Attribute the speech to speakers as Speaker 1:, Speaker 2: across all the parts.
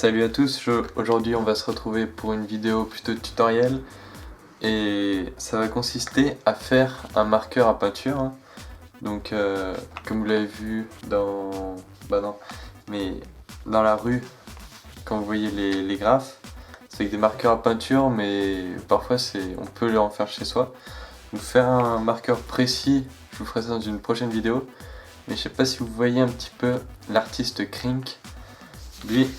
Speaker 1: Salut à tous, aujourd'hui on va se retrouver pour une vidéo plutôt tutoriel et ça va consister à faire un marqueur à peinture. Donc comme vous l'avez vu dans... non, mais dans la rue, quand vous voyez les graphes, c'est avec des marqueurs à peinture mais parfois on peut en faire chez soi. Donc faire un marqueur précis, je vous ferai ça dans une prochaine vidéo, mais je sais pas si vous voyez un petit peu l'artiste Krink. Lui,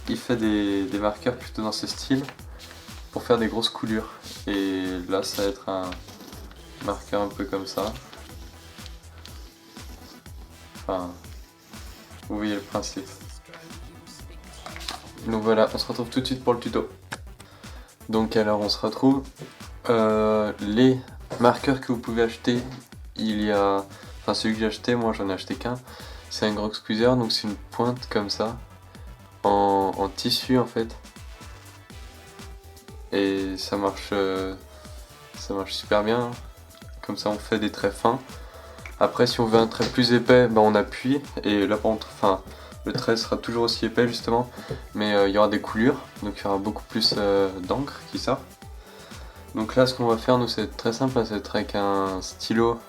Speaker 1: il fait des marqueurs plutôt dans ce style pour faire des grosses coulures. Et là, ça va être un marqueur un peu comme ça. Enfin, vous voyez le principe. Donc voilà, on se retrouve tout de suite pour le tuto. Donc alors, on se retrouve. Les marqueurs que vous pouvez acheter, il y a... Enfin, celui que j'ai acheté, moi j'en ai acheté qu'un. C'est un Grog Squeezer, donc c'est une pointe comme ça. En tissu en fait, et ça marche super bien. Comme ça on fait des traits fins. Après si on veut un trait plus épais, on appuie et là par contre, le trait sera toujours aussi épais justement, mais il y aura des coulures, donc il y aura beaucoup plus d'encre qui sort. Donc là ce qu'on va faire nous c'est très simple, c'est être avec un stylo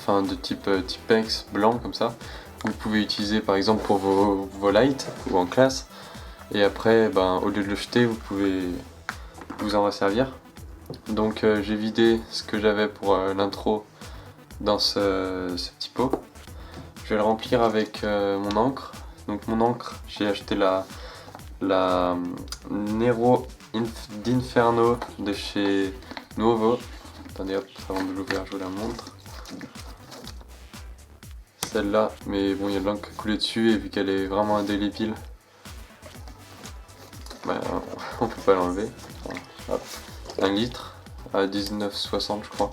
Speaker 1: de type Tipex blanc comme ça. Vous pouvez utiliser par exemple pour vos lights ou en classe. Et après, au lieu de le jeter, vous pouvez vous en resservir. Donc j'ai vidé ce que j'avais pour l'intro dans ce petit pot. Je vais le remplir avec mon encre. Donc mon encre, j'ai acheté la Nero d'Inferno de chez Nuovo. Attendez hop, avant de l'ouvrir, je vous la montre. Celle-là, mais bon, il y a de l'encre qui a coulé dessus et vu qu'elle est vraiment indélébile, on peut pas l'enlever. Hop, 1 litre à 19,60 je crois.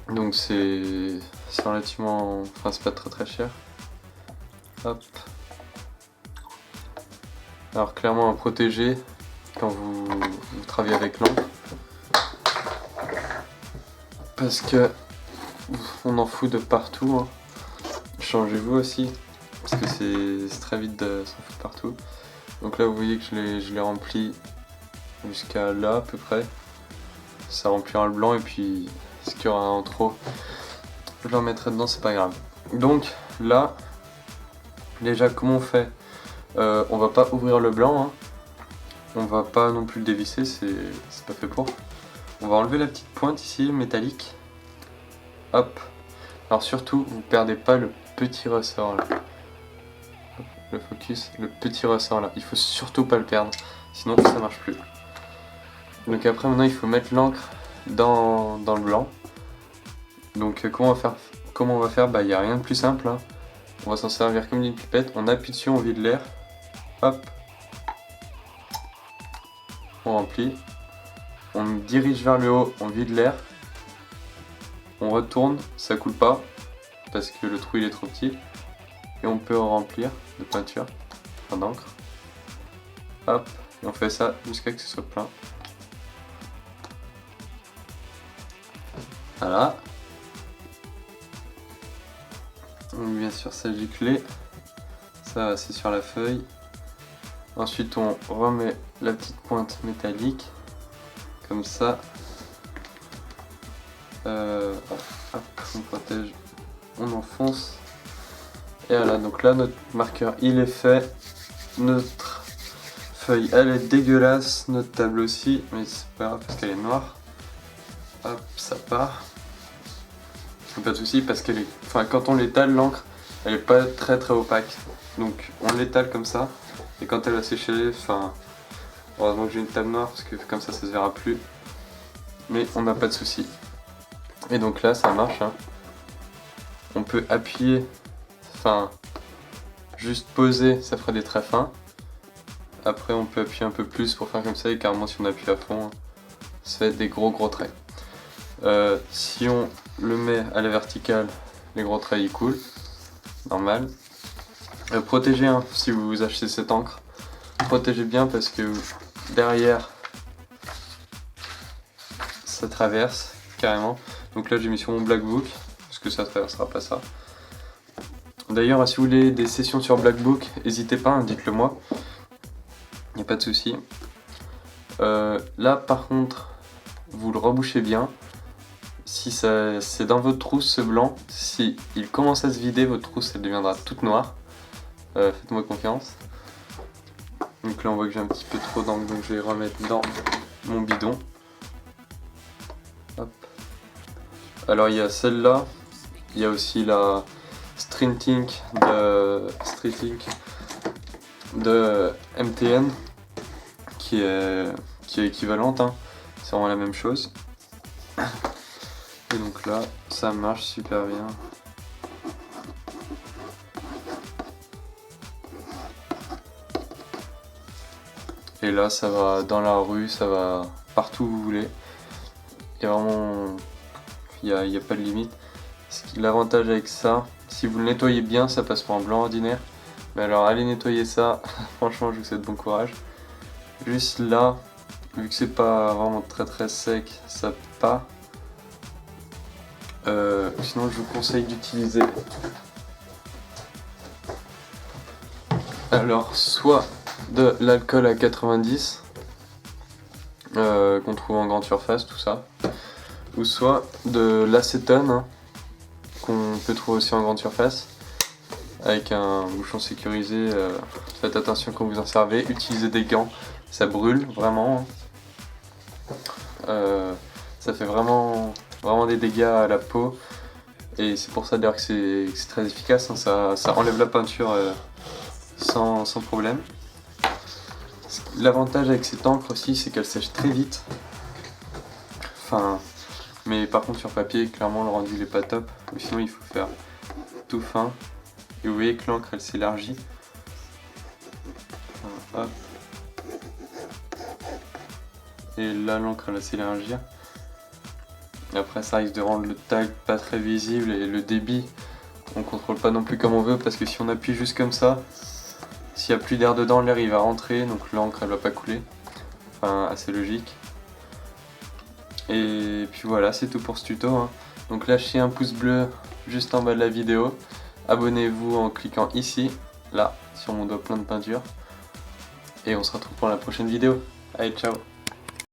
Speaker 1: Donc c'est relativement... Enfin c'est pas très cher. Hop. Alors clairement à protéger quand vous travaillez avec l'encre. Parce que on en fout de partout. Changez-vous aussi. Parce que c'est très vite de s'en foutre partout. Donc là vous voyez que je l'ai rempli jusqu'à là à peu près. Ça remplira le blanc et puis ce qu'il y aura en trop, je le remettrai dedans, c'est pas grave. Donc là, déjà comment on fait, on va pas ouvrir le blanc, on va pas non plus le dévisser, c'est pas fait pour. On va enlever la petite pointe ici, métallique. Hop. Alors surtout, vous perdez pas le petit ressort là. Hop, le focus, le petit ressort là. Il faut surtout pas le perdre, sinon ça marche plus. Donc après maintenant il faut mettre l'encre dans le blanc. Donc comment on va faire, il n'y a rien de plus simple. On va s'en servir comme d'une pipette, on appuie dessus, on vide l'air. Hop. On remplit. On dirige vers le haut, on vide l'air. On retourne, ça coule pas parce que le trou il est trop petit. Et on peut remplir de peinture, d'encre. Hop, et on fait ça jusqu'à ce que ce soit plein. Voilà. Donc bien sûr ça giclé. Ça c'est sur la feuille. Ensuite on remet la petite pointe métallique. Comme ça. Hop, on protège. On enfonce. Et voilà, donc là notre marqueur il est fait. Notre feuille elle est dégueulasse. Notre table aussi. Mais c'est pas grave parce qu'elle est noire. Hop, ça part. Pas de soucis parce qu'elle est... quand on l'étale, l'encre, elle est pas très opaque. Donc on l'étale comme ça. Et quand elle va sécher, heureusement que j'ai une table noire parce que comme ça se verra plus. Mais on n'a pas de soucis. Et donc là ça marche. On peut appuyer, juste poser, ça fera des traits fins. Après on peut appuyer un peu plus pour faire comme ça et carrément si on appuie à fond, ça fait des gros traits. Si on le met à la verticale, les gros traits ils coulent, normal. Protégez si vous achetez cette encre, protégez bien parce que derrière ça traverse carrément. Donc là j'ai mis sur mon black book parce que ça traversera pas ça. D'ailleurs, si vous voulez des sessions sur Blackbook, n'hésitez pas, hein, dites-le moi. Il n'y a pas de souci. Là, par contre, vous le rebouchez bien. Si c'est dans votre trousse ce blanc, si il commence à se vider, votre trousse elle deviendra toute noire. Faites-moi confiance. Donc là on voit que j'ai un petit peu trop d'encre, donc je vais remettre dans mon bidon. Hop. Alors il y a celle-là, il y a aussi la Street Ink de MTN qui est équivalente, hein. C'est vraiment la même chose. Et donc là, ça marche super bien. Et là, ça va dans la rue, ça va partout où vous voulez. Il y a vraiment... Il n'y a pas de limite. L'avantage avec ça, si vous le nettoyez bien, ça passe pour un blanc ordinaire. Mais alors, allez nettoyer ça. Franchement, je vous souhaite bon courage. Juste là, vu que c'est pas vraiment très sec, ça peut pas. Sinon je vous conseille d'utiliser alors soit de l'alcool à 90 qu'on trouve en grande surface, tout ça, ou soit de l'acétone, hein, qu'on peut trouver aussi en grande surface avec un bouchon sécurisé. Faites attention quand vous en servez, utilisez des gants, ça brûle vraiment, ça fait vraiment des dégâts à la peau. Et c'est pour ça d'ailleurs que c'est très efficace, hein. Ça enlève la peinture sans problème. L'avantage avec cette encre aussi, c'est qu'elle sèche très vite. Enfin, mais par contre sur papier, clairement le rendu n'est pas top. Ou sinon il faut faire tout fin. Et vous voyez que l'encre elle s'élargit. Hop. Et là l'encre elle va s'élargir. Et après ça risque de rendre le tag pas très visible et le débit on contrôle pas non plus comme on veut, parce que si on appuie juste comme ça, s'il n'y a plus d'air dedans, l'air il va rentrer, donc l'encre elle va pas couler. Enfin assez logique. Et puis voilà, c'est tout pour ce tuto, hein. Donc lâchez un pouce bleu juste en bas de la vidéo. Abonnez-vous en cliquant ici, là, sur mon doigt plein de peinture. Et on se retrouve pour la prochaine vidéo. Allez, ciao!